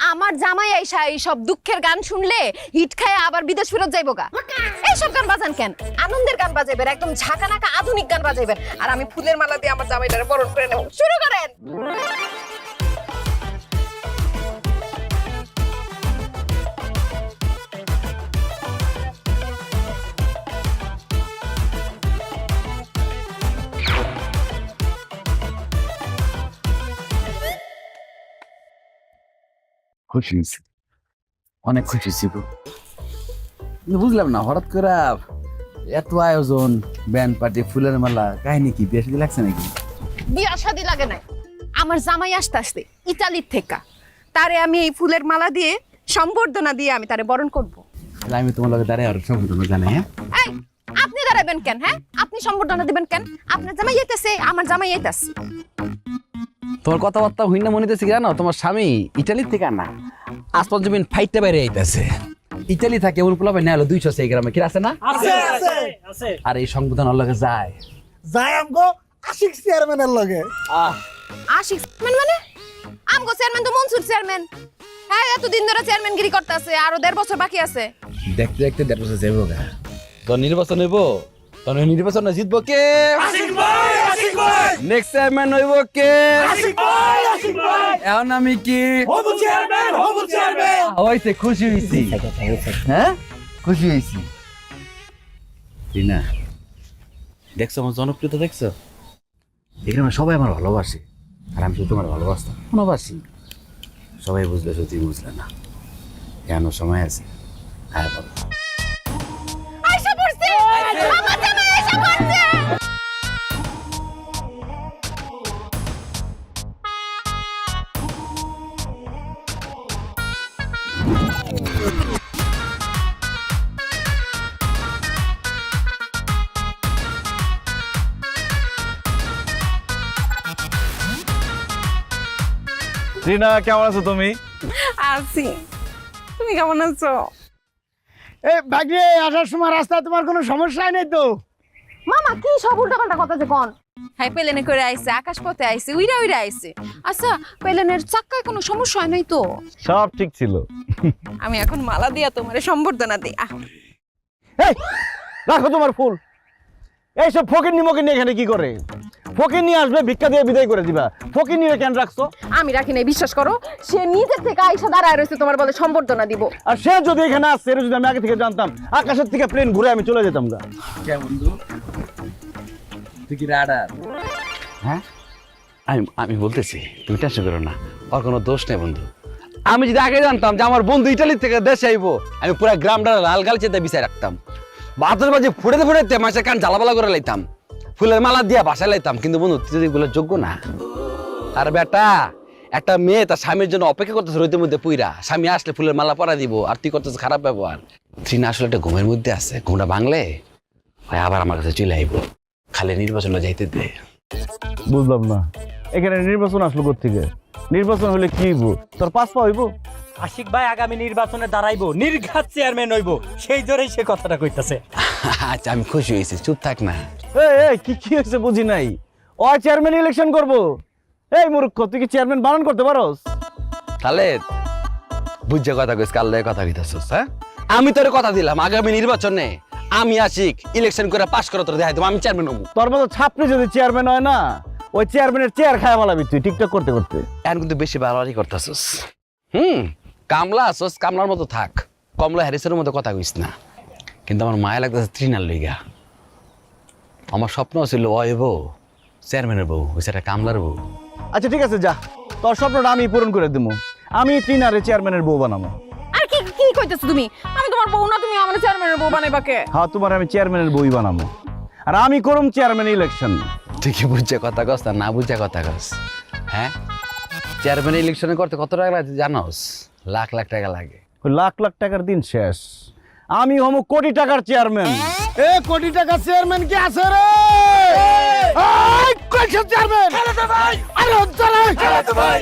আমার জামাই আইসা এইসব দুঃখের গান শুনলে হিট খায় আবার বিদেশ ফেরত যাইবো গা। এইসব গান বাজান কেন? আনন্দের গান বাজাইবেন, একদম ঝাঁকানাকা আধুনিক গান বাজাইবেন, আর আমি ফুলের মালা দিয়ে আমার জামাইটারে বরণ করে নেব। শুরু করেন। খুশি হয়েছি, অনেক খুশি হয়েছি গো। কিন্তু বুঝলাম না, হঠাৎ করে এত আয়োজন, ব্যান্ড পার্টি, ফুলের মালা, কাহিনী কি বিয়ে শাদী লাগছে নাকি? বিয়া শাদী লাগে নাই, আমার জামাই আসতে আসতে ইতালির থেকে তারে আমি এই ফুলের মালা দিয়ে সম্বর্ধনা দিয়ে আমি তারে বরণ করব। তাহলে আমি তোমার লগে দাঁড়াই আর সম্পূর্ণ জানাই। হ্যাঁ, এই আপনি দাঁড়াবেন কেন? হ্যাঁ, আপনি সম্বর্ধনা দিবেন কেন? আপনার জামাই আইতাছে, আমার জামাই আইতাছে। তোমার কথাবার্তা হইনা মনে হইতেছে কি জানো, তোমার স্বামী ইটালির থেকে না আসমান জমিন ফাইটটা বাইরে আইতাছে। ইটালি থাকে এমন পোলা ভাই না হলো 200 সেই গ্রামে কি আছে না? আছে। আর এই সংবিধান ওর লগে যায় আমগো আশিক চেয়ারম্যানের লগে। আশিক চেয়ারম্যান মানে? আমগো চেয়ারম্যান তো মনসুর চেয়ারম্যান। হ্যাঁ, এতদিন ধরে চেয়ারম্যানগিরি করতেছে, আরো 1.5 বছর বাকি আছে। দেখতে দেখতে 1.5 বছর যাবো গা। তো নির্বাচন হইব, তখন নির্বাচন জিতবো কে? আশিক ভাই নেক্সট চেয়ারম্যান হইব কে? আশিক ভাই এখন আমি কি হবু চেয়ারম্যান হইছে? খুশি হইছি। হ্যাঁ, খুশি হইছি। রিনা, দেখছো আমার জনপ্রিয়তা? দেখছো এখানে সবাই আমার ভালোবাসে, আর আমি শুধু তোমার ভালোবাসতাম, ভালোবাসি। সবাই বুঝলে, সত্যি বুঝলে না। কেন সময় আছে? হ্যাঁ বলো। আইসা পড়ছে, আমার জামাই আইসা পড়ছে। রিনা, কেমন আছো তুমি? আছি, তুমি কেমন আছো? এই ভাগ্নে, আসার সময় রাস্তায় তোমার কোনো সমস্যা নেই তো? মামা কি সব উল্টাপাল্টা কথা যে কোন? হ্যাঁ, প্লেনে করে আইছে, আকাশ পথে আইছে, উইরা উইরা আইছে। আচ্ছা, প্লেনের চাক্কায় কোনো সমস্যা হয় নাই তো? সব ঠিক ছিল। আমি এখন মালা দিয়া তোমারে সম্বর্ধনা দিই। এই রাখো তোমার ফুল। এইসব ফকির মকির এখানে কি করে? ফকির নিয়ে আসবে, ভিক্ষা দিয়ে বিদায় করে দিবা। ফকির নিয়ে কেন রাখছো? আমি রাখি নাই, বিশ্বাস করো। সে নিজের থেকে আইসা দাঁড়ায় রয়েছে তোমার বলে সম্বর্ধনা দিব। আর সে যদি এখানে আসছে, এটা যদি আমি আগে থেকে জানতাম, আকাশের থেকে প্লেন ঘুরে আমি চলে যেতাম গা। কে বন্ধু, তুই কি রাডার? হ্যাঁ, আমি বলতেছি, তুমি টেনশন করো না, ওর কোনো দোষ নেই বন্ধু। আমি যদি আগে জানতাম যে আমার বন্ধু ইটালি থেকে দেশে আইবো, আমি পুরো গ্রামটা লাল গাল চেতে বিছাই রাখতাম, বাতর বাজে ফুটাতে ফুটাতে মাসে কান জ্বালাপালা করে লাইতাম, ফুলের মালা দিয়া বাসায় লাইতাম। কিন্তু বন্ধু, তুই যদি এগুলো যোগ্য না। আর বেটা, একটা মেয়ে তার স্বামীর জন্য অপেক্ষা করতেছে রইতের মধ্যে পুইরা, স্বামী আসলে ফুলের মালা পরা দিব, আর তুই করতেছে খারাপ ব্যবহার। তুই না আসলে একটা ঘুমের মধ্যে আছে, ঘুমটা ভাঙলে আবার আমার কাছে চলে আইবো। খালি নির্বাচনে যাইতে দে। বুঝলাম না, এখানে নির্বাচন আসলো কোত্থেকে? নির্বাচন হলে কি হইব? তোর পাস পা হইব? আশিক ভাই আগামী নির্বাচনে দাঁড়াইবো, নির্ঘাত চেয়ারম্যান হইব, সেই জোরেই সে কথাটা কইতাছে। আচ্ছা, আমি খুশি হয়েছি, চুপ থাক না। এই কি হয়েছে বুঝি নাই। ও চেয়ারম্যান ইলেকশন করবো? এই মূর্খ, তুই কি চেয়ারম্যান বানান করতে পারোস? তাহলে বুঝছে কথা কইস, কাল কথা কইতাছস? হ্যাঁ, আমি তোর কথা দিলাম, আগামী নির্বাচনে আমি আশিক ইলেকশন করে পাস করে তোর দেখাই দেবো আমি চেয়ারম্যান হবো। তোর মতো ছাত্রী যদি চেয়ারম্যান হয় না, ওই চেয়ারম্যানের চেয়ার খায় মালাবি তুই টিকটক করতে করতে। এখন কিন্তু বেশি বাড়াবাড়ি করতেছস। কামলা আসস, কামলার মতো থাক, কমলা হ্যারিসের মতো কথা কইস না। কিন্তু আমার মায়া লাগতেছে তৃণার লইগা। আমার স্বপ্ন ছিল ওই বউ চেয়ারম্যানের বউ, ওই সেটা কামলার বউ। আচ্ছা ঠিক আছে, যা, তোর স্বপ্নটা আমি পূরণ করে দেবো। আমি ট্রিনারে চেয়ারম্যানের বউ বানাবো। আর কি কি কইতেছো তুমি? আমি তোমার বউ না, তুমি আমার চেয়ারম্যানের বউ বানাইবা কে? হ্যাঁ, তোমার আমি চেয়ারম্যানের বউই বানাবো, আর আমি করুম চেয়ারম্যান ইলেকশন। ঠিকই বুঝছে কথা কস, না বুঝছে কথা কস। হ্যাঁ, চেয়ারম্যান ইলেকশনে করতে কত টাকা লাগে জানোস? লাখ লাখ টাকা লাগে। ওই লাখ লাখ টাকার দিন শেষ, আমি হম কোটি টাকার চেয়ারম্যান। এ কোটি টাকা চেয়ারম্যান কি আছে রে? এই কইছে চেয়ারম্যান খেলাতে ভাই, আরে চলে খেলাতে ভাই।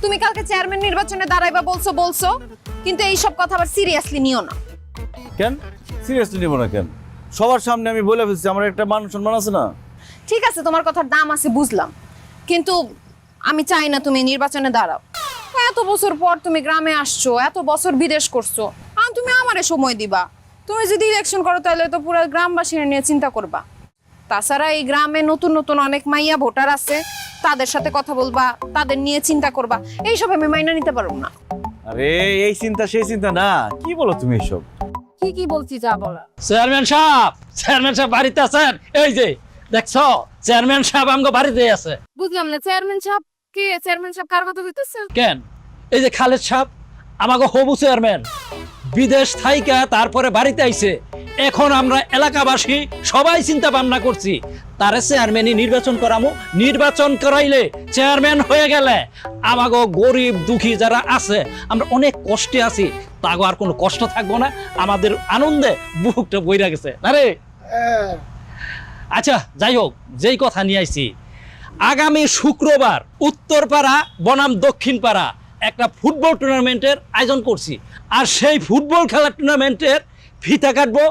তুমি কালকে চেয়ারম্যান নির্বাচনে দাঁড়াইবা বলছো কিন্তু এই সব কথা আবার সিরিয়াসলি নিও না। কেন সিরিয়াসলি নিব না কেন? সবার সামনে আমি বলে ফেলছি, আমার একটা মান সম্মান আছে না? ঠিক আছে, তোমার কথার দাম আছে বুঝলাম, কিন্তু আমি চাই না তুমি নির্বাচনে দাঁড়াও। এত বছর পর তুমি গ্রামে আসছো, এত বছর বিদেশ করছো, আর তুমি আমারে সময় দিবা। তুমি যদি ইলেকশন করো তাহলে তো পুরো গ্রামবাসীরা নিয়ে চিন্তা করবা। তাছাড়া এই গ্রামে নতুন নতুন অনেক মাইয়া ভোটার আছে, তাদের সাথে কথা বলবা, তাদের নিয়ে চিন্তা করবা। এইসব আমি মাইনা নিতে পারবো না। আরে এই চিন্তা সেই চিন্তা না, কি বলো তুমি এসব? কি বলছি যা বলা। চেয়ারম্যান সাহেব বাড়িতে আছেন? এই যে দেখছো চেয়ারম্যান সাহেব আমগো বাড়িতে আছে। বুঝলাম না, চেয়ারম্যান সাহেব কে? চেয়ারম্যান সাহেব কার কথা কইতেছে? কেন এই যে খালেদ সাহেব আমাগো হবু চেয়ারম্যান, বিদেশ থাইকা তারপরে বাড়িতে আইছে। এখন আমরা এলাকাবাসী সবাই চিন্তা ভাবনা করছি তারে চেয়ারম্যানই নির্বাচন করামু। নির্বাচন করাইলে চেয়ারম্যান হয়ে গেলে আমাগো গরিব দুঃখী যারা আছে, আমরা অনেক কষ্টে আছি, তাগো আর কোনো কষ্ট থাকবো না, আমাদের আনন্দে বুকটা বইরা গেছে। আরে আচ্ছা যাই হোক, যেই কথা নিয়ে আইছি, আগামী শুক্রবার উত্তরপাড়া বনাম দক্ষিণপাড়া একটা ফুটবল টুর্নামেন্টের আয়োজন করছি। আর সেই ফুটবল খেলার টুর্নামেন্টের ফিতা কাটবো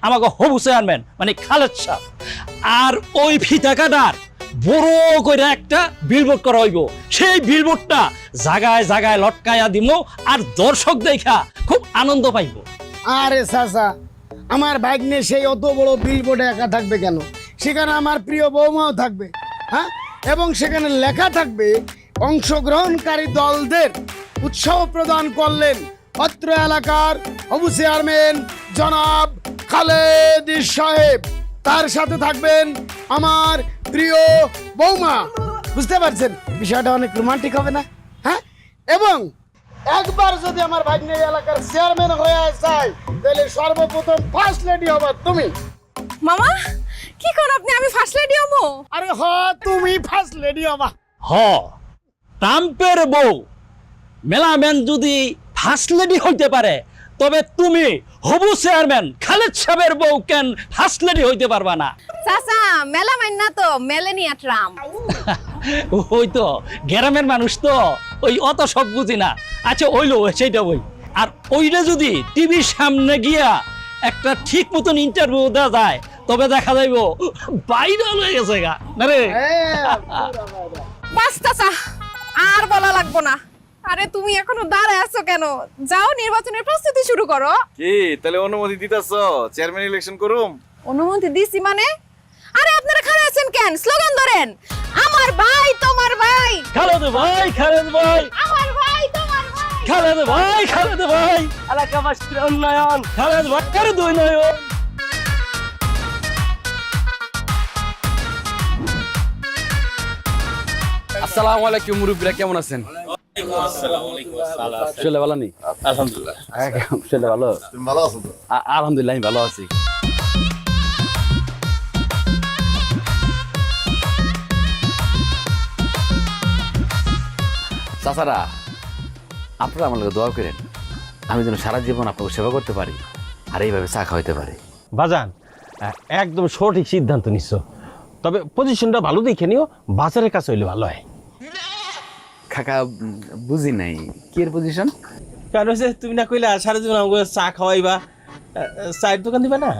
আমাকে হবু চেয়ারম্যান মানে খালেদ সাহেব। আর ওই ফিতা কাটার বড় করে একটা বিলবোর্ড করা হইব। সেই বিলবোর্ডটা জায়গায় জায়গায় লটকায়া দিব, আর দর্শক দেখা খুব আনন্দ পাইব। আরে চাচা, আমার ভাগ্নে সেই অত বড় বিলবোর্ডে একা থাকবে কেন? সেখানে আমার প্রিয় বৌমাও থাকবে, হ্যাঁ, এবং সেখানে লেখা থাকবে অংশগ্রহণকারী দলদের উৎসাহ প্রদান করলেন অত্র এলাকার হবু চেয়ারম্যান জনাব খালেদ সাহেব। তার সাথে থাকবেন আমার প্রিয় বৌমা। বুঝতে পারছেন বিষয়টা অনেক রোমান্টিক হবে না? হ্যাঁ, এবং একবার যদি আমার ভাগ্নের এলাকার চেয়ারম্যান হয়ে যায় তাহলে সর্বপ্রথম ফার্স্ট লেডি হবা তুমি। মামা কি কোন আপনি? আমি ফার্স্ট লেডি হবো? আরে হ, তুমি ফার্স্ট লেডি হবা। হ, ট্রাম্পের বউ মেলাম্যান যদি ফার্স্ট লেডি হইতে পারে, তবে তুমি হবু চেয়ারম্যান খালেদ সাহেবের বউ কেন ফার্স্ট লেডি হইতে পারবা না? চাচা মেলা মাইন না তো, মেলেনিয়া ট্রাম্প। ওই তো গ্রামের মানুষ তো, ওই অত সব বুঝি না। আচ্ছা ওইলো সেইটা ওই, আর ওইটা যদি টিভির সামনে গিয়া একটা ঠিক মতন ইন্টারভিউ দেওয়া যায়, তবে দেখা যাইব ভাইরাল হয়ে গেছে গা না রে। বাস চাচা, আর বলা লাগবো না। আরে তুমি এখনো দাঁড়ায় আছো কেন? যাও নির্বাচনের প্রস্তুতি শুরু করো। কি তাহলে অনুমতি দিতাছো চেয়ারম্যান ইলেকশন করুম? অনুমতি দিছি মানে? আরে আপনারা খাড়া আছেন কেন? স্লোগান ধরেন, আমার ভাই তোমার ভাই, খালেদ ভাই, খালেদ ভাই, আমার ভাই তোমার ভাই, খালেদ ভাই, খালেদ ভাই, এলাকাবাসীর উন্নয়ন, খালেদ ভাই এর দুই নয়ন। আসসালামু আলাইকুম মুরব্বিরা, কেমন আছেন? শরীর ভালো নেই? আলহামদুলিল্লাহ। শরীর ভালো? তুমি ভালো আছো তো? আলহামদুলিল্লাহ আমি ভালো আছি। চাচারা, আপনারা আমার লোক দোয়া করেন, আমি যেন সারা জীবন আপনাকে সেবা করতে পারি আর এইভাবে চা খাওয়াইতে পারি। বাজান একদম সঠিক সিদ্ধান্ত নিচ্ছ, তবে পজিশনটা ভালো দেখে নিও, বাজারের কাছে হইলে ভালো হয়। কাকা বুঝি নাই কি এর পজিশন? কারণ হচ্ছে তুমি না কইলা সারা জীবন আমাকে চা খাওয়াইবা, চায়ের দোকান দিবা না?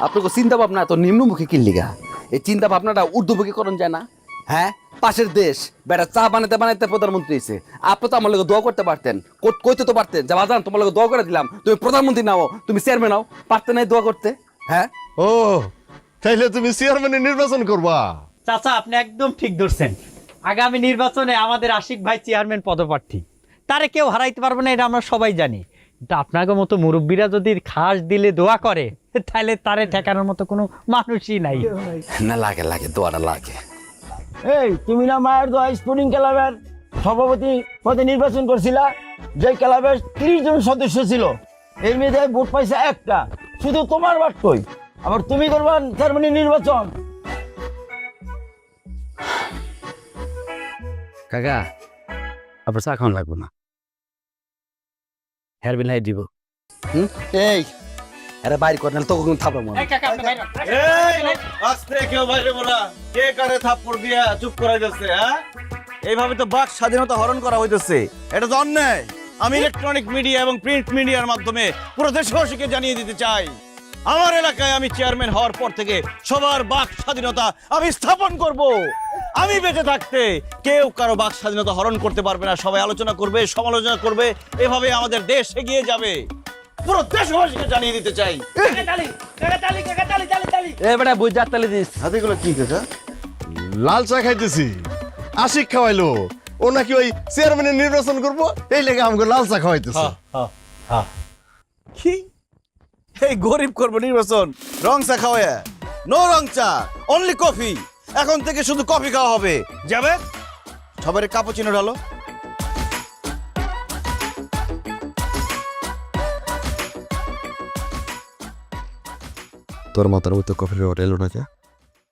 আপনাকে চিন্তা ভাবনা তো নিম্নমুখী কিল্লিগা, এই চিন্তা ভাবনাটা ঊর্ধ্বমুখী করণ যায় না? হ্যাঁ, পাশের দেশ বেটা চা বানাইতে বানাইতে প্রধানমন্ত্রী হয়েছে, আপনি তো আমার লোক দোয়া করতে পারতেন, কইতে তো পারতেন যে বাজান তোমার লোক দোয়া করে দিলাম, তুমি প্রধানমন্ত্রী নাও, তুমি চেয়ারম্যান নাও, পারতে নাই দোয়া করতে? হ্যাঁ, ও তাইলে তুমি চেয়ারম্যানের নির্বাচন করবা? চাচা আপনি একদম ঠিক ধরছেন। আগামী নির্বাচনে আমাদের আশিক ভাই চেয়ারম্যান পদপ্রার্থী, তারে কেউ হারাইতে পারবে না, এটা আমরা সবাই জানি। কিন্তু আপনাকে মতো মুরব্বীরা যদি খাস দিলে দোয়া করে, তাহলে তারে ঠেকানোর মতো কোনো মানুষই নাই। না লাগে লাগে, দোয়াটা লাগে। এই তুমি না মায়ের দোয়া স্পোর্টিং ক্লাবের সভাপতি পদে নির্বাচন করছিলা, যে ক্লাবের 30 জন সদস্য ছিল, এর মধ্যে ভোট পাইছে একটা, শুধু তোমার বাট কই, আবার তুমি করবা চেয়ারম্যানের নির্বাচন? কাকা আপনার চা খাওয়ান লাগবো না, হেয়ার বিল হাই দিব। এই আরে বাইর কর, নাহলে তোকে থাপড়া মারবো। আস্তে কেউ বাইরে বলা, কে কারে থাপ্পড় দিয়া চুপ করাই যাচ্ছে? হ্যাঁ, এইভাবে তো বাক স্বাধীনতা হরণ করা হইতেছে, এটা তো অন্যায়। আমি ইলেকট্রনিক মিডিয়া এবং প্রিন্ট মিডিয়ার মাধ্যমে পুরো দেশবাসীকে জানিয়ে দিতে চাই, আমার এলাকায় আমি চেয়ারম্যান হওয়ার পর থেকে সবার বাক স্বাধীনতা আমি স্থাপন করব। আমি বেঁচে থাকতে কেউ কারো বাক স্বাধীনতা হরণ করতে পারবে না। সবাই আলোচনা করবে, সমালোচনা করবে, এভাবে আমাদের দেশ এগিয়ে যাবে। পুরো দেশবাসীকে জানিয়ে দিতে চাই। এবারে বুঝ যাত্তালি দিস। হাতিগুলো কি কথা? লাল চা খাইতেছি, আশিক খাওয়াইলো, ও নাকি ওই চেয়ারম্যানের নির্বাচন করবো, এই লেগে আমাকে লাল চা খাওয়াইতেছে। কি এই গরিব করবো নির্বাচন? রং চা খাওয়া? নো রং চা, অনলি কফি। এখন থেকে শুধু কফি খাওয়া হবে। যাবে সবাই কাপুচিনো ঢালো। তোর মাথার মতো কফির অর্ডার এলো না যা।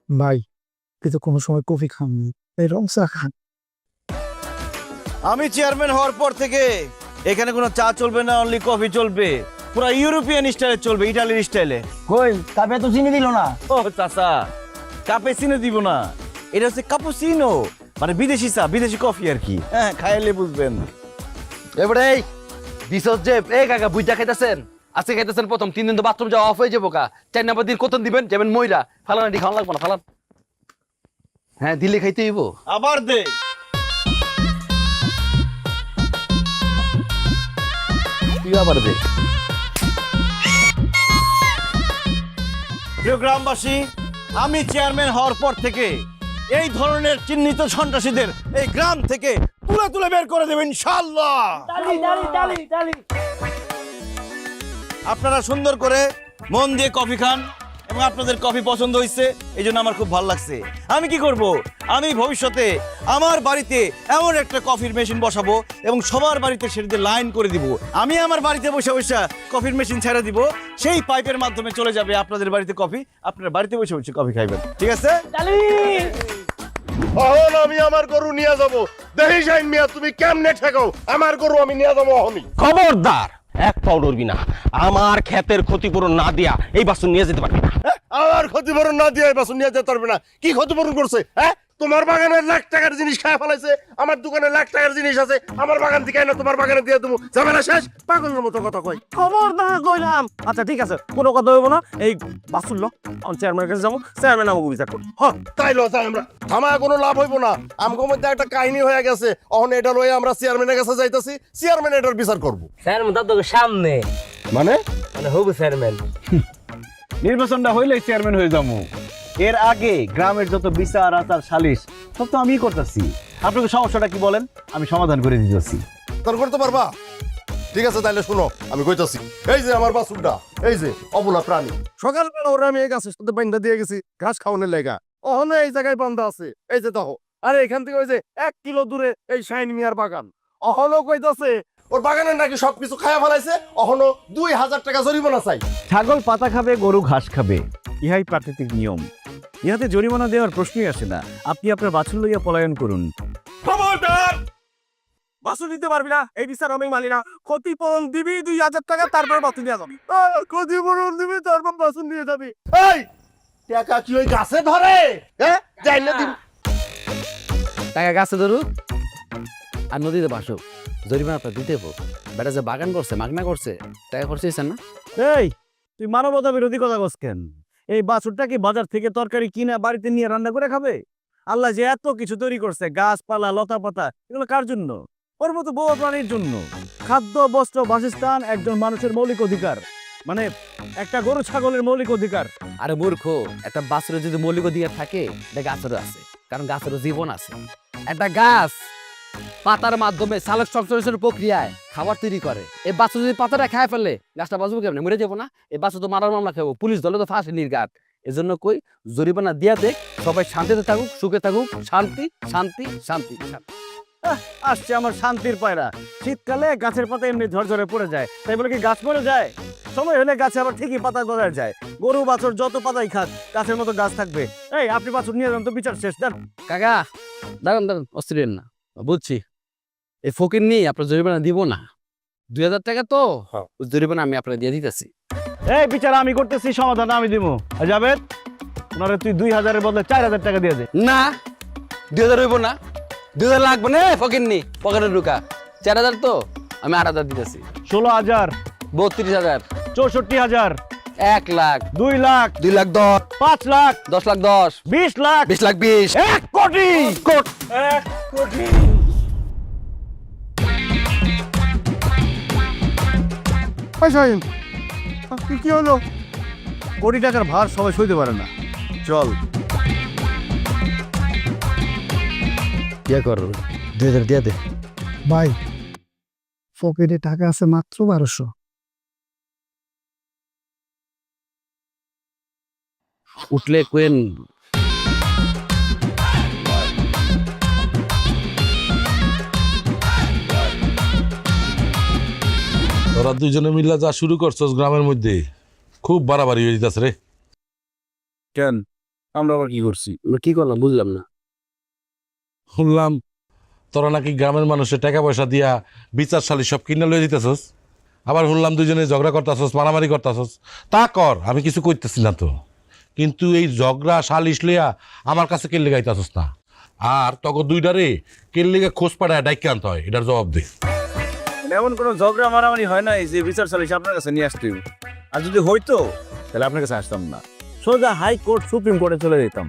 ভাই কিন্তু কোনো সময় কফি খাননি, এই রং চা খান। আমি চেয়ারম্যান হওয়ার পর থেকে এখানে কোনো চা চলবে না, অনলি কফি চলবে। পুরো ইউরোপিয়ান স্টাইলে চলবে, ইটালির স্টাইলে। কই কাপে তো চিনি দিল না। ও চাচা, কাপেচিনো দিব না, এটা হচ্ছে কাপুচিনো, মানে বিদেশি চা, বিদেশি কফি আর কি। হ্যাঁ, খাইলে বুঝবেন। এবারে এই দিছস যে এই কাকা বুঝা খাইতেছেন, আজকে খাইতেছেন প্রথম 3 দিন তো বাথরুম যাওয়া অফ হয়ে যাবো কা। 4 নম্বর দিন কত দিবেন? যাবেন মইরা ফালান, এটি খাওয়া লাগবো না, ফালান। হ্যাঁ দিলে খাইতে হইব। আবার দে। তুই আবার দে। প্রিয় গ্রামবাসী, আমি চেয়ারম্যান হওয়ার পর থেকে এই ধরনের চিহ্নিত সন্ত্রাসীদের এই গ্রাম থেকে তুলে তুলে বের করে দেবেন ইনশাআল্লাহ। আপনারা সুন্দর করে মন দিয়ে কফি খান এবং আপনাদের কফি পছন্দ হয়েছে, এই জন্য আমার খুব ভালো লাগছে। আমি কি করব, আমি ভবিষ্যতে আমার বাড়িতে এমন একটা কফির মেশিন বসাবো এবং সবার বাড়িতে সেটাতে লাইন করে দিব। আমি আমার বাড়িতে বসে বসে কফির মেশিন ছেড়ে দিব, সেই পাইপের মাধ্যমে চলে যাবে আপনাদের বাড়িতে কফি, আপনার বাড়িতে বসে বসে কফি খাইবেন। ঠিক আছে? অহন আমি আমার গরু নিয়ে যাবো, দেখি যাইন মিয়া তুমি কেমনে ঠেকাও, আমার গরু আমি নিয়ে যাবো অহনি। খবরদার, এক পাও নড়বি না। আমার ক্ষেতের ক্ষতিপূরণ না দিয়া এই বাছুর নিয়ে যেতে পারবি না। আমার ক্ষতিপূরণ না দিয়ে বাসন নিয়ে যেতে পারবে না। কি ক্ষতিপূরণ করছে? হ্যাঁ, তোমার বাগানের লাখ টাকার জিনিস খায় ফেলাইছে, আমার দোকানে লাখ টাকার জিনিস আছে, আমার বাগান থেকে না তোমার বাগানে দিয়ে দেবো, ঝামেলা শেষ। পাগলের মতো কথা কয়। খবরদার কইলাম। আচ্ছা ঠিক আছে, কোনো কথা হইব না। এই বাছুর লো, চেয়ারম্যানের কাছে যাবো, চেয়ারম্যান আমাকে বিচার করবো। হ্যাঁ তাই লো, তাই আমরা আমার কোনো লাভ হইব না। আমগো মধ্যে একটা কাহিনী হয়ে গেছে, অহন এটা লয়ে আমরা চেয়ারম্যানের কাছে যাইতাছি, চেয়ারম্যান এটার বিচার করবো। চেয়ারম্যান তার সামনে মানে মানে হবু চেয়ারম্যান। নির্বাচনটা হইলেই চেয়ারম্যান হয়ে যাবো। এর আগে গ্রামের যত বিচার আচার সালিশ সব তো আমিই করতেছি। আপনাকে সমস্যাটা কি বলেন, আমি সমাধান করে দিতেছি। তোর করতে পারবা? ঠিক আছে তাইলে শুনো, আমি কইতাছি। এই যে আমার বাছুরটা, এই যে অবলা প্রাণী, সকালবেলা ওরা আমি এই গাছের সাথে বান্ধা দিয়ে গেছি ঘাস খাওয়ানোর লেগা, অহনো এই জায়গায় বান্ধা আছে, এই যে দেখো। আর এখান থেকে ওই যে 1 কিলো দূরে এই শাইন মিয়ার বাগান, অহনো কইতাছে ওর বাগানে নাকি সবকিছু খায়া ফেলাইছে, অহনো 2000 টাকা জরিমানা চাই। ছাগল পাতা খাবে, গরু ঘাস খাবে, ইহাই প্রাকৃতিক নিয়ম। ইহাতে জরিমানা দেওয়ার প্রশ্নই আসে না। আপনি আপনার বাছুর লইয়া পলায়ন করুন। খবরদার, বাছুর দিতে পারবি না, এই বিচার আমি মানি না। ক্ষতিপূরণ দিবি 2000 টাকা, তারপর বাছুর নিয়ে যাবি। ক্ষতিপূরণ দিবি, তারপর বাছুর নিয়ে যাবি। এই টাকা কি ওই গাছে ধরে? হ্যাঁ যাই না দিবি টাকা গাছে ধরুক আর নদীতে বাসো, জরিমানা তো দিতে হবো। বেটা যে বাগান করছে, মাগনা করছে, টাকা খরচ হয়েছে না? এই তুই মানবতা বিরোধী কথা বলছ কেন? এই বাছুরটা কি বাজার থেকে তরকারি কিনে বাড়িতে নিয়ে রান্না করে খাবে? আল্লাহ যে এত কিছু তৈরি করছে, গাছপালা, লতা পাতা, এগুলো কার জন্য? ওর মতো বহু প্রাণীর জন্য। খাদ্য, বস্ত্র, বাসস্থান একজন মানুষের মৌলিক অধিকার, মানে একটা গরু ছাগলের মৌলিক অধিকার। আরে মূর্খ, একটা বাছুরের যদি মৌলিক অধিকার থাকে, এটা গাছেরও আছে, কারণ গাছেরও জীবন আছে। একটা গাছ পাতার মাধ্যমে সালোক সংশ্লেষণের প্রক্রিয়ায় খাবার তৈরি করে। এই বাছুর যদি পাতাটা খায় ফেললে গাছটা বাঁচবো কেমন? মরে যাবো না? এই বাছুর তো মারার মামলা খাবো, পুলিশ দলে তো ফাঁসি নির্ঘাত। এজন্য কই জরিমানা দিয়া দেখ, সবাই শান্তিতে থাকুক, সুখে থাকুক। শান্তি শান্তি শান্তি শান্তি। আসছে আমার শান্তির পায়রা। শীতকালে গাছের পাতা এমনি ঝরঝরে পড়ে যায়, তাই বলে কি গাছ মরে যায়? সময় হলে গাছে আবার ঠিকই পাতা গজায় যায়। গরু বাছুর যত পাতাই খাক, গাছের মতো গাছ থাকবে। এই আপনি বাছুর নিয়ে যান তো, বিচার শেষ। দেন কাকা, দাঁড়ান দাঁড়ান, অস্থির না, বুঝছি। এই ফকির নিয়ে আপনার জরিমানা দিব না। 2000 টাকা তো ওই জরিমানা আমি আপনার দিয়ে দিতেছি। এই বিচার আমি করতেছি, সমাধান আমি দিব। জাবেদ, ওনারে তুই 2000-এর বদলে 4000 টাকা দিয়ে দে। না, 2000 হইব না, 2000 লাগবে না ফকিরনি পকেটে ঢুকা 4000 তো আমি 8000 দিতেছি 16,000 32,000 64,000 1 লাখ 2 লাখ 2 লাখ 10 5 লাখ 10 লাখ 10 20 লাখ 20 লাখ 20 1 কোটি 1 কোটি শাহিন কি হলো? কোটি টাকার ভার সবাই সইতে পারে না। চল ইয়া কর 2000 দিয়া দে ভাই পকেটে টাকা আছে মাত্র 1200। উঠলে কোয়েন তোরা দুইজনে মিল্লা যা শুরু করছস গ্রামের মধ্যে খুব বাড়াবাড়ি হয়ে যেতেছে রে। কেন আমরা আবার কি করছি? কি করলাম বুঝলাম না। শুনলাম তোরা নাকি গ্রামের মানুষের টাকা পয়সা দিয়া বিচার শালি সব কিনে লয়ে দিতেছস, আবার শুনলাম দুইজনে ঝগড়া করতেছস, মারামারি করতেছস। তা কর, আমি কিছু করতেছি না তো, কিন্তু এই ঝগড়া সালিশ লইয়া আমার কাছে কেল্লে গাইতেছস না। আর তখন দুইটারে কেল্লিগে খোঁজ পাড়ায় ডাইকে আনতে হয়, এটার জবাব দে। এমন কোনো ঝগড়া মারামারি হয় না যে বিচার সালিশ আপনার কাছে নিয়ে আসতে হবে। আর যদি হইতো তাহলে আপনার কাছে আসতাম না, সোজা হাইকোর্ট সুপ্রিম কোর্টে চলে যেতাম।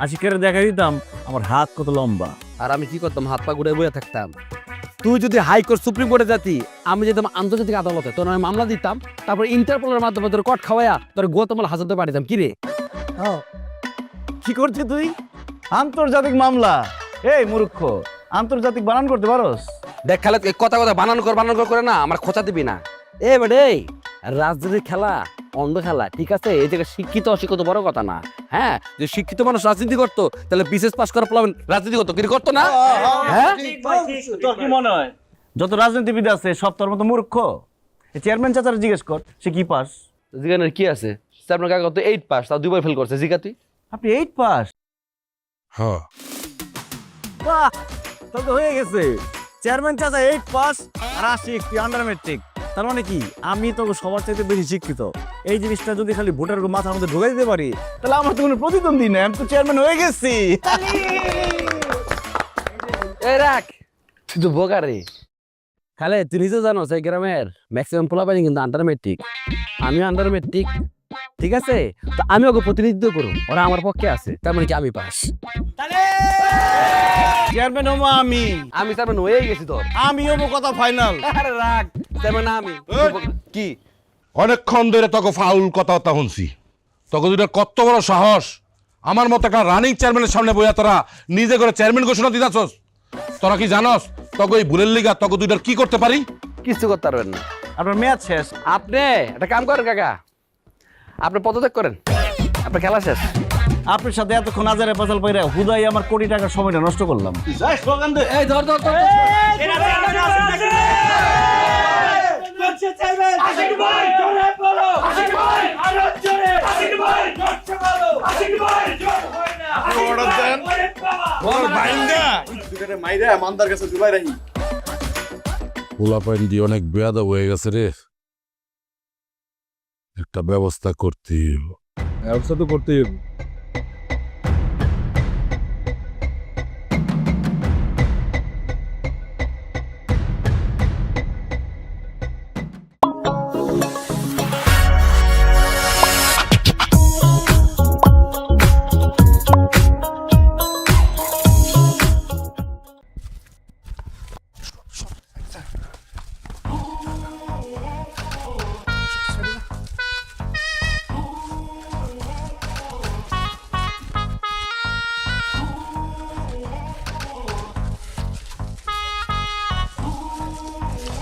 আশিকের দেখা দিতাম আমার হাত কত লম্বা। আর আমি কি করতাম? হাত পা ঘুরে বয়ে থাকতাম। তুই যদি হাইকোর্ট সুপ্রিম কোর্টে যাতি, আমি যেতাম আন্তর্জাতিক আদালতে, তোর আমি মামলা দিতাম, তারপর ইন্টারপোলের মাধ্যমে তোর কট খাওয়াইয়া তোর গোতমাল হাজাতে পাঠিতাম। কি রে কি করছিস তুই? আন্তর্জাতিক মামলা? এই মূর্খ, আন্তর্জাতিক বানান করতে পারোস? দেখ খেলা কথা কথা বানান কর করে না আমার খোঁচা দিবি না। এ বেডে রাজনীতির খেলা অন্ধ খেলা, ঠিক আছে? এই জায়গায় শিক্ষিত অশিক্ষিত বড় কথা না। হ্যাঁ, যে শিক্ষিত মানুষ রাজনীতি করতো তাহলে বিশেষ পাস করা প্লাবেন রাজনীতি করতো, কি করতো না? হ্যাঁ, তোর কি মনে হয় যত রাজনীতিবিদ আছে সব তোর মতো মূর্খ? চেয়ারম্যান চাচার জিজ্ঞেস কর, সে কি পাস? জিগানের কি আছে? আপনার কাকা তো 8 পাস, তাও 2 বার ফেল করছে। জিগা তুই। আপনি 8 পাস? হ্যাঁ, বাহ, তাহলে তো হয়ে গেছে। চেয়ারম্যান চাচা 8 পাস আর আশিক তুই আন্ডার ম্যাট্রিক। তার মানে কি আমি তো সবার চাইতে বেশি শিক্ষিত। এই জিনিসটা যদি খালি ভোটার মাথার মধ্যে ঢুকাই দিতে পারি তাহলে আমার তো কোনো প্রতিদ্বন্দ্বী নেই, আমি তো চেয়ারম্যান হয়ে গেছি। এই রাখ, তুই তো বোকা রে। খালে তুই নিজে জানো এই গ্রামের ম্যাক্সিমাম পোলাপানি কিন্তু আন্ডার ম্যাট্রিক, আমিও আন্ডার ম্যাট্রিক, ঠিক আছে? তো আমি ওকে প্রতিনিধিত্ব করুন, ওরা আমার পক্ষে আছে, তার মানে কি আমি পাস। চেয়ারম্যান হবো আমি। আমি তার মানে হয়ে গেছি তোর। আমি হবো কথা ফাইনাল। আরে রাখ, তার মানে আমি কি অনেকক্ষণ ধরে তোকে ফাউল কথাবার্তা শুনছি। তোকে দুইটা কত বড় সাহস, আমার মতো একটা রানিং চেয়ারম্যানের সামনে বইয়া তোরা নিজে করে চেয়ারম্যান ঘোষণা দিতেছস। তোরা কি জানস তোকে এই ভুলের লিগা তোকে দুইটার কি করতে পারি? কিছু করতে পারবেন না। আপনার মেয়াদ শেষ। আপনি একটা কাম করেন কাকা, আপনি পদত্যাগ করেন, আপনার খেলা শেষ। আপনার সাথে এতক্ষণ আজারে পাজাল পাইরা হুদাই আমার কোটি টাকার সময়টা নষ্ট করলাম। এই ধর ধর ধর, পোলাপাইন দিয়ে অনেক বেয়াদব হয়ে গেছে রে, একটা ব্যবস্থা করতে তো করতেই হবে।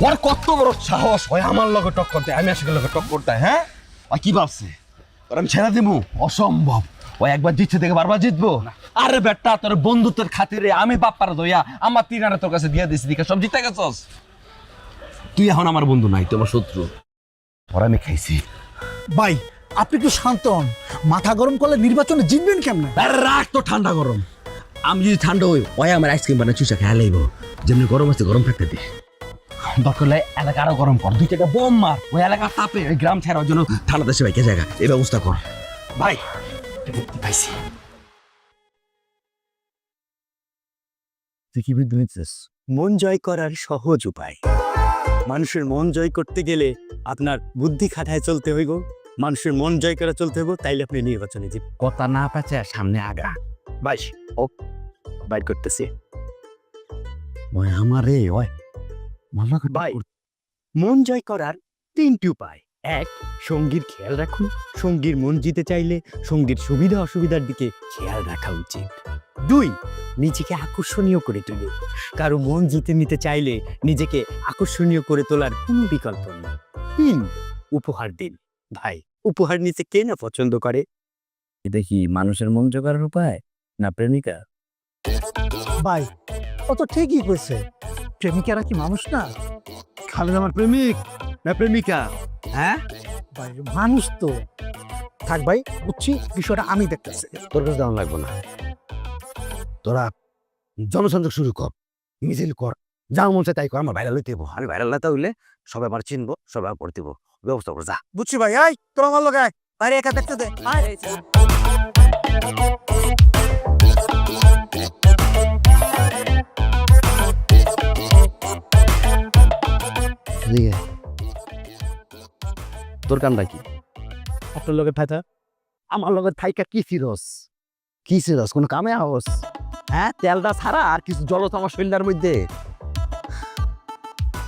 ওর কত বড় সাহস হয় আমার লগে টক্কর দেয়, আমি আশিকের লগে টক্কর দেয়। হ্যাঁ, আর কি ভাবছে ওর আমি ছেড়ে দিব? অসম্ভব। ও একবার জিতছে দেখে বারবার জিতবো? আরে বেটা, তোর বন্ধুত্বের খাতিরে আমি বাপ্পারে দইয়া আমার 3 আনা তোর কাছে দিয়ে দিছি, দিকে সব জিতে গেছস। তুই এখন আমার বন্ধু নাই, তোমার শত্রু। ওরা আমি খাইছি। ভাই আপনি একটু শান্ত হন, মাথা গরম করলে নির্বাচনে জিতবেন কেমনে? আরে রাখ তো ঠান্ডা গরম। আমি যদি ঠান্ডা হই, ওই আমার আইসক্রিম বানায় চুষা খেয়ে লাইব। যেমনি গরম আছে গরম থাকতে দে। দরকার হলে এলাকা আরো গরম কর, 2টা বোম মার, ওই এলাকার তাপে ওই গ্রাম ছাড়ার জন্য ঠান্ডা দেশে বাইকে জায়গা এই ব্যবস্থা কর। ভাই পাইছি। তুই কি বিদ্যুৎ নিচ্ছিস? মন জয় করার সহজ উপায়। মানুষের মন জয় করতে গেলে আপনার বুদ্ধি খাটায় চলতে হইব, মানুষের মন জয় করে চলতে হইব, তাইলে আপনি নির্বাচনে জিতবেন। কথা না পাচ্ছে সামনে আগা। বাইশ ও বাইট করতেছি। ওই আমারে ওই মামা ভাই, মন জয় করার 3টি উপায়। 1, সঙ্গীর খেয়াল রাখুন। সঙ্গীর মন জিতে চাইলে সঙ্গীর সুবিধা অসুবিধার দিকে খেয়াল রাখা উচিত। 2, নিজেকে আকর্ষণীয় করে তুলুন। কারো মন জিতে নিতে চাইলে নিজেকে আকর্ষণীয় করে তোলার কোনো বিকল্প নেই। 3, উপহার দিন। ভাই, উপহার নিতে কে না পছন্দ করে? এটা কি মানুষের মন জোগাড়ের উপায় না প্রেমিকা? ভাই ও তো ঠিকই করছে, প্রেমিকারা কি মানুষ না? খালেদ আমার প্রেমিক না প্রেমিকা? হ্যাঁ, ভাই মানুষ তো। থাক ভাই, বুঝছি, বিষয়টা আমি দেখতেছি। তোর কাছে দাম লাগবে না। তোরা জনসংযোগ শুরু কর, মিছিল কর, যা মন চায় তাই কর। আমার ভাইরাল হইতে হইব। আমি ভাইরাল না হইলে সবাই আমার চিনবো, সবাই আমার পড়তে হইব। ব্যবস্থা করে যা। বুঝছি ভাই, আয় তোর আমার লোক আয়, বাইরে একা দেখতে দে। তোর কামটা কি? আপনার লোকের ফায়দা আমার লগত থাইকা কি ফিরস? কি ফিরস? কোনো কামে আহস? হ্যাঁ, তেলটা ছাড়া আর কিছু জল তো আমার শরীরের মধ্যে।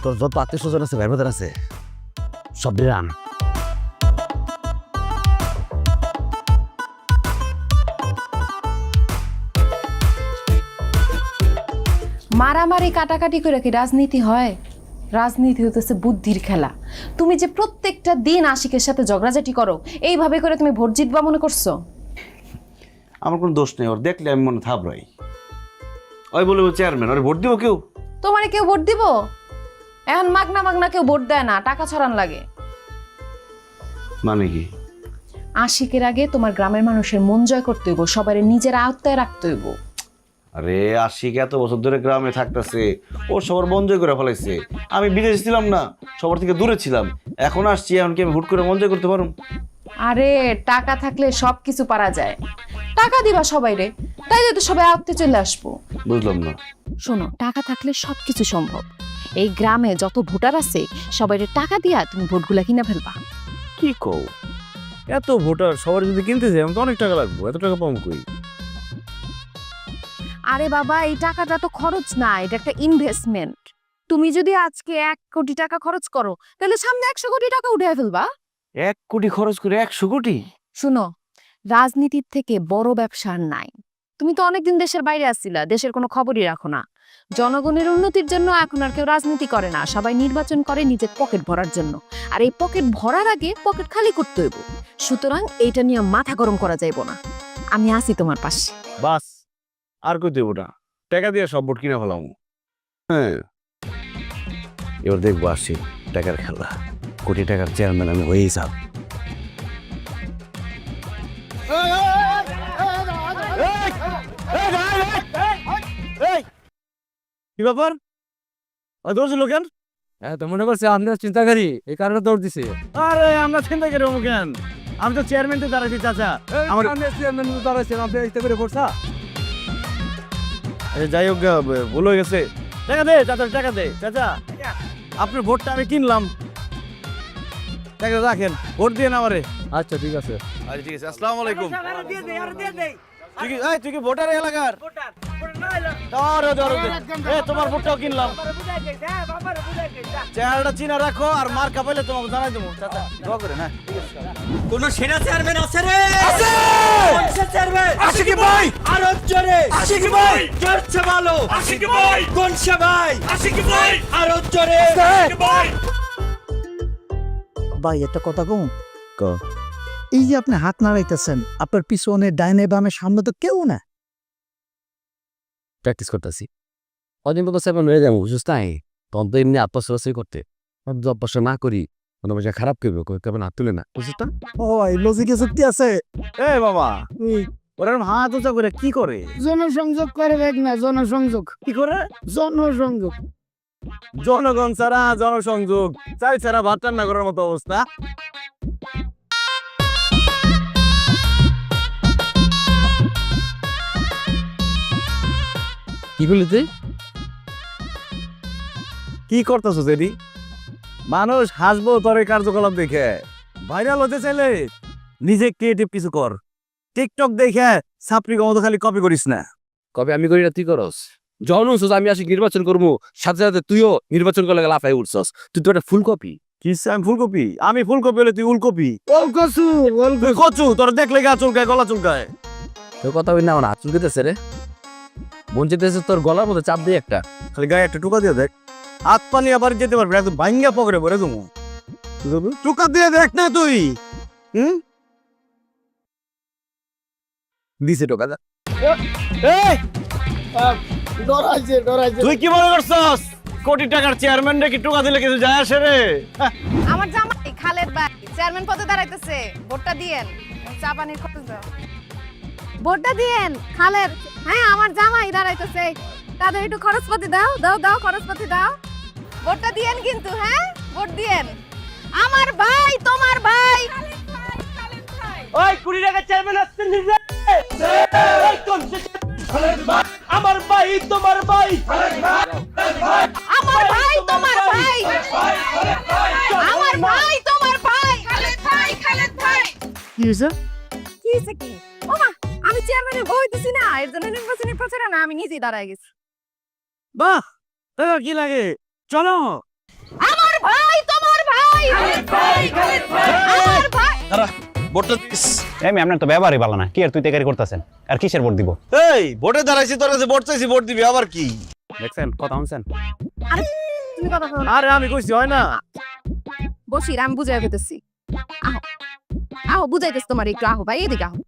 তোর যত আত্মীয় স্বজন আছে, ভাই বোনের আছে, সব রান। মারামারি কাটাকাটি করে কি রাজনীতি হয়? রাজনীতি হইতেছে বুদ্ধির খেলা। তুমি যে প্রত্যেকটা দিন আশিকের সাথে ঝগড়াঝাটি করো, এইভাবে করে তুমি ভোট জিতবা মনে করছো? আমার কোনো দোষ নেই, ওর দেখলে আমি মনে থাবড়াই। ওই বলে চেয়ারম্যান, ওর ভোট দিব কেউ? তোমারে কেউ ভোট দিব? এখন মাগনা মাগনা কেউ ভোট দেয় না, টাকা ছড়ান লাগে। মানে কি? আশিকের আগে তোমার গ্রামের মানুষের মন জয় করতে হইব, সবার নিজের আওতায় রাখতে হইব। আরে আশিক এত বছর ধরে গ্রামে থাকতেছে, ও সবার বন্ধ করে ফেলাইছে। আমি বিদেশে ছিলাম না, সবার থেকে দূরে ছিলাম, এখন আসছি, এখন কি আমি হুট করে মন জয় করতে পারুম? আরে টাকা থাকলে সব কিছু পারা যায়। টাকা দিবা সবাই রে, তাই তো সবাই আওতে চলে আসবো। বুঝলাম না। শোনো, টাকা থাকলে সবকিছু সম্ভব। এই গ্রামে যত ভোটার আছে সবাইরে টাকা দিয়া তুমি ভোটগুলা কিনা ফেলবা। কি কও? এত ভোটার সবার যদি কিনতে যাই আমি তো অনেক টাকা লাগবো, এত টাকা পাবো কই? আরে বাবা, এই টাকাটা তো খরচ না, এটা একটা ইনভেস্টমেন্ট। তুমি যদি আজকে 1 কোটি টাকা খরচ করো, তাহলে সামনে 100 কোটি টাকা উঠে ফেলবা। 1 কোটি খরচ করে 100 কোটি? শুনো, রাজনীতির থেকে বড় ব্যবসা আর নাই। তুমি তো অনেকদিন দেশের বাইরে আসছিলা, দেশের কোনো খবরই রাখো না। জনগণের উন্নতির জন্য এখন আর কেউ রাজনীতি করে না, সবাই নির্বাচন করে নিজের পকেট ভরার জন্য। আর এই পকেট ভরার আগে পকেট খালি করতে হইব। সুতরাং এইটা নিয়ে মাথা গরম করা যাইব না। আমি আছি তোমার পাশে। বাস, আর কই দেবো না, টাকা দিয়ে সব ভোট কিনে ফেলাম। হ্যাঁ, এবার দেখবো আসি টাকার খেলা। কোটি টাকার চেয়ারম্যান আমি হয়েই যাব। কি ব্যাপার? দৌড় লোকেন? তো মনে করছে আমরা চিন্তাকারী, এই কারণে দৌড় দিছে। আরে আমরা চিন্তা করি কেন? আমি তো চেয়ারম্যানতে দাঁড়াইছি চাচা। আমার চেয়ারম্যান দাঁড়াইছেন, আপনি ইচ্ছা করে পড়ছা। যাই হোক, ভুল হয়ে গেছে। টাকা দে চাচা, টাকা দে চাচা। আপনার ভোটটা আমি কিনলাম, টাকা রাখেন, ভোট দিয়ে না আমারে। আচ্ছা ঠিক আছে। আচ্ছা ঠিক আছে, আসসালামু আলাইকুম। তুই কি ভোটার এলাকার? তোমার ভোটটাও কিনলাম। চেহারাটা চিনা রাখো, আর মার কাপাইলে তোমাকে জানাই দেবো চাচা। দোয়া করে না। কোন সেরা চেয়ারম্যান আছে রে? আছে। কোন চেয়ারম্যান? আশিকি ভাই। আরো জোরে। আশিকি ভাই। জোরছে ভালো। আশিকি ভাই। কোন সে ভাই? আশিকি ভাই। আরো জোরে। আশিকি ভাই। ভাই একটা কথা কম। এই যে আপনি হাত নাড়াইতেছেন, আপনার পিছনে ডাইনে বামে সামনে তো কেউ না। প্র্যাকটিস করতেছি। অদিন পর সেভেন হয়ে যাবো, বুঝছিস তাই? তখন তো এমনি আত্মসরাসরি করতে অভ্যাস না করি, কোনো বসে খারাপ করবে, কেমন হাত তুলে না, বুঝছিস না? ও এই লজিকে যুক্তি আছে। এ বাবা, ওরা হাত উঁচা করে কি করে? জনসংযোগ করে দেখ না, জনসংযোগ। কি করে? জনসংযোগ। জনগণ ছাড়া জনসংযোগ, চাই ছাড়া ভাত রান্না করার মতো অবস্থা। কি বলি তুই? কি করতেছো এডি? মানুষ হাসবো তোর এই কার্যকলাপ দেখে। ভাইরাল হতে চাইলে নিজে ক্রিয়েটিভ কিছু কর। টিকটক দেখে সাপড়ি মতো খালি কপি করিস না। কবে আমি করি না তুই করস? যখন উঠছস আমি আসি নির্বাচন করবো, সাথে সাথে তুইও নির্বাচন করলে লাফাই উঠছস। তুই তো একটা ফুলকপি। কি আমি ফুলকপি? আমি ফুলকপি হলে তুই উলকপি। কচু তুই কচু, তোর দেখলে গা চুলকায়, গলা চুলকায়। তোর কথা বলি না, আমার হাত চুলকেতেছে রে। মন চেতেছে তোর গলার মধ্যে চাপ দিয়ে একটা। খালি গায়ে একটা টুকা দিয়ে দেখ, হাত পানি আবার যেতে পারবে, একদম ভাঙ্গা পকড়ে পড়ে তুমি। টুকা দিয়ে দেখ না তুই। দিছে টোকা দা। ডরাইছে তুই কি মনে করছস কোটি টাকার চেয়ারম্যান রে কি টোকা দিলে কিছু যায় আসে রে? আমার জামাই খালেদ ভাই চেয়ারম্যান পদে দাঁড়াইতেছে, ভোটটা দিয়েন। চা পানির খরচ দাও, ভোটটা দিয়েন খালেদ। হ্যাঁ, আমার জামাই দাঁড়াইতেছে, তাদের একটু খরচপাতি দাও, দাও দাও খরচপাতি দাও। ভোটটা দিয়েন কিন্তু, হ্যাঁ ভোট দিয়েন। আমার ভাই, তোমার ভাই। ওই 20 টাকা চেয়ারম্যান আসছেন নিজে। এই কোন আমার ভাই তোমার ভাই। আমার ভাই তোমার ভাই। আমার ভাই তোমার ভাই। খালেদ ভাই, খালেদ ভাই। কি হয়েছে? কি হয়েছে কি? ওমা, আমি চেয়ারম্যানের বই দিছি না, এর জন্য নির্বাচনী প্রচারে না আমি নিজেই দাঁড়ায় গেছি। বাহ, কি লাগে? চলো। আমার ভাই তোমার ভাই। খালেদ ভাই, খালেদ ভাই। আমার ভাই। ভোটটা দিস। আমি আপনার তো ব্যবহারই ভালো না। কি আর তুই তেকারি করতেছেন? আর কিসের ভোট দিব? এই ভোটে দাঁড়াইছি, তোর কাছে ভোট চাইছি, ভোট দিবি আবার কি? দেখছেন কথা শুনছেন? আরে তুমি কথা বলো। আরে আমি কইছি হয় না। বসির আমি বুঝাই পেতেছি। আহো আহো, বুঝাইতেছি তোমার একটু। আহো ভাই, এদিকে আহো।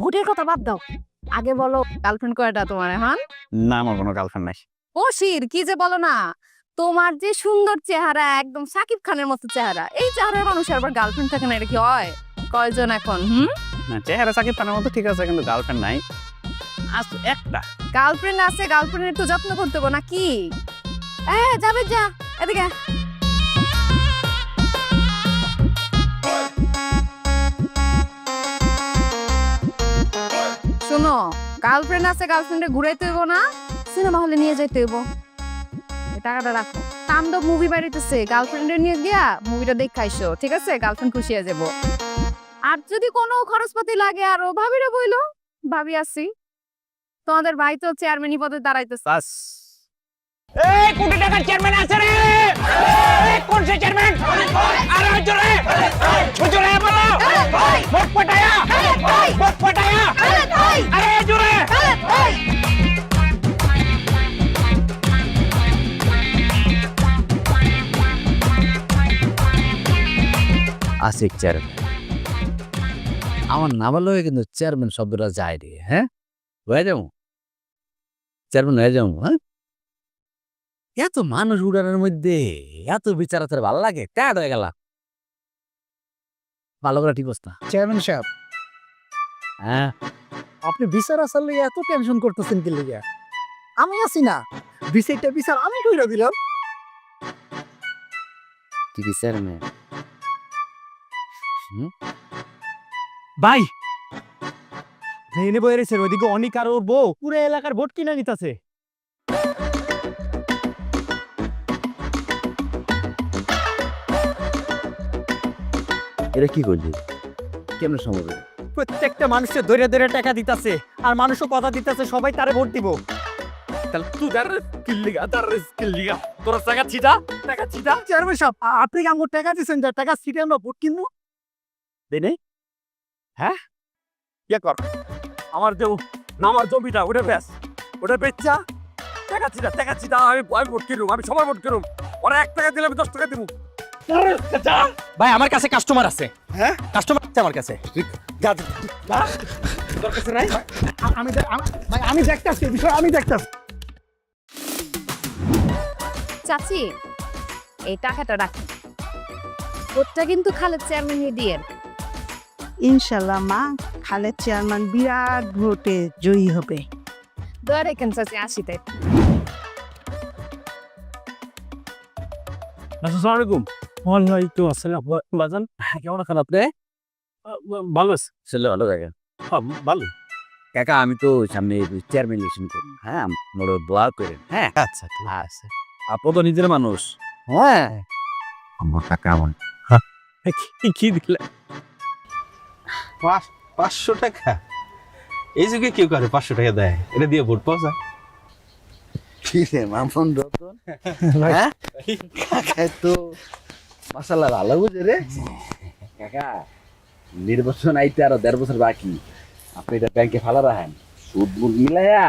ভোটের কথা বাদ দাও, আগে বলো গার্লফ্রেন্ড কয়টা তোমার এখন? না, আমার কোনো গার্লফ্রেন্ড নাই। বসির কি যে বলো না, তোমার যে সুন্দর চেহারা, একদম সাকিব খানের মতো চেহারা, এই চেহারার মানুষের আবার গার্লফ্রেন্ড থাকে না, এটা কি হয়? কয়জন এখন? না, চেহারা সাকিব খানের মতো ঠিক আছে, কিন্তু গার্লফ্রেন্ড নাই। আজ একটা গার্লফ্রেন্ড আছে, গার্লফ্রেন্ডের তো যত্ন করতে হবে নাকি? যাবে যা, এদিকে। শোনো, গার্লফ্রেন্ড আছে, গার্লফ্রেন্ডে ঘুরাইতে হইব না, সিনেমা হলে নিয়ে যাইতে হইব। এই টাকাটা রাখো। তাণ্ডব মুভি বাড়িতেছে, গার্লফ্রেন্ডে নিয়ে গিয়া মুভিটা দেখাইছো, ঠিক আছে? গার্লফ্রেন্ড খুশি হয়ে যাবো। আর যদি কোনো খরচপাতি লাগে আরো ভাবিরে বইলো, ভাবি আছি। তোমাদের ভাই তো চেয়ারম্যানই পদে দাঁড়াইতেছে। বাস। এই 20 টাকা চেয়ারম্যান আছে রে। এই কোন সে চেয়ারম্যান? আরে জোরে জোরে বলো। ভোট পটায়া, ভোট পটায়া। আরে জোরে। আশিক চেয়ারম্যান আমার নাম লয়ে কিন্তু চেয়ারম্যান শব্দটা যায় রে। হ্যাঁ, হয়ে যাবো চেয়ারম্যান, হয়ে যাবো। হ্যাঁ, এত মানুষ উড়ানোর মধ্যে এত বিচার আছে, ভালো লাগে। ট্যাড হয়ে গেল। ভালো করে ঠিক অবস্থা। চেয়ারম্যান সাহেব, হ্যাঁ, আপনি বিচার আসলে এত টেনশন করতেছেন কি লিগা? আমি আছি না, বিচারটা বিচার আমি কইরা দিলাম। তুই কি চেয়ারম্যান? ভাই, এনে বয়ে রয়েছে, ওইদিকে অনেক আর ওর বউ পুরো এলাকার ভোট কিনা নিতেছে। এটা কি করলি? কেমন সম্ভব? প্রত্যেকটা মানুষের ধরে ধরে টাকা দিতেছে, আর মানুষও কথা দিতেছে সবাই তারে ভোট দিব। তাহলে তুই কিল্লিগা তোরা টাকা ছিটা, টাকা ছিটা। চেয়ারম্যান সাহেব, আপনি কি আমার টাকা দিচ্ছেন, যা টাকা সিটে আমরা ভোট কিনবো? দেনে হ্যাঁ, ইয়ে কর, আমার যে আমার জমিটা ওটা বেচ, ওটা বেচা টাকা ছিটা, টাকা ছিটা। আমি ভোট কিনুম, আমি সবার ভোট কিনুম। ওরা 1 টাকা দিলে আমি 10 টাকা দিব। ভাই আমার কাছে কাস্টমার আছে। হ্যাঁ, কাস্টমার আছে আমার কাছে। তোর কাছে নাই? ভাই আমি দেখতাছি বিষয়, আমি দেখতাছি। চাচি, এই টাকাটা রাখি, ভোটটা কিন্তু খালেদ চেয়ারম্যান দিয়ে। ইনশাল্লাহ মা, খালেদ চেয়ারম্যান বিরাট ভোটে জয়ী হবে। দয়া রেখেন চাচি, আসি তাই। আসসালামু আলাইকুম। ওয়ালাইকুম আসসালাম। বাজান কেমন আছেন আপনি? ভালো আছে। ছেলে ভালো থাকে। ভালো। কাকা আমি তো সামনে চেয়ারম্যান ইলেকশন করব, হ্যাঁ মোর দোয়া করেন। হ্যাঁ আচ্ছা ঠিক আছে, আপনি তো নিজের মানুষ। হ্যাঁ আমার টাকা আমার কি দিলে? 500 টাকা? এই যুগে কেউ করে 500 টাকা দেয়? এটা দিয়ে ভোট পাওয়া যায়? কি রে মামন রতন, হ্যাঁ কাকা তো মাশাআল্লাহ ভালো বুঝে রে। কাকা নির্বাচন আইতে আরো 1.5 বছর বাকি, আপনি এটা ব্যাংকে ফালা রাখেন, সুদ মুদ মিলাইয়া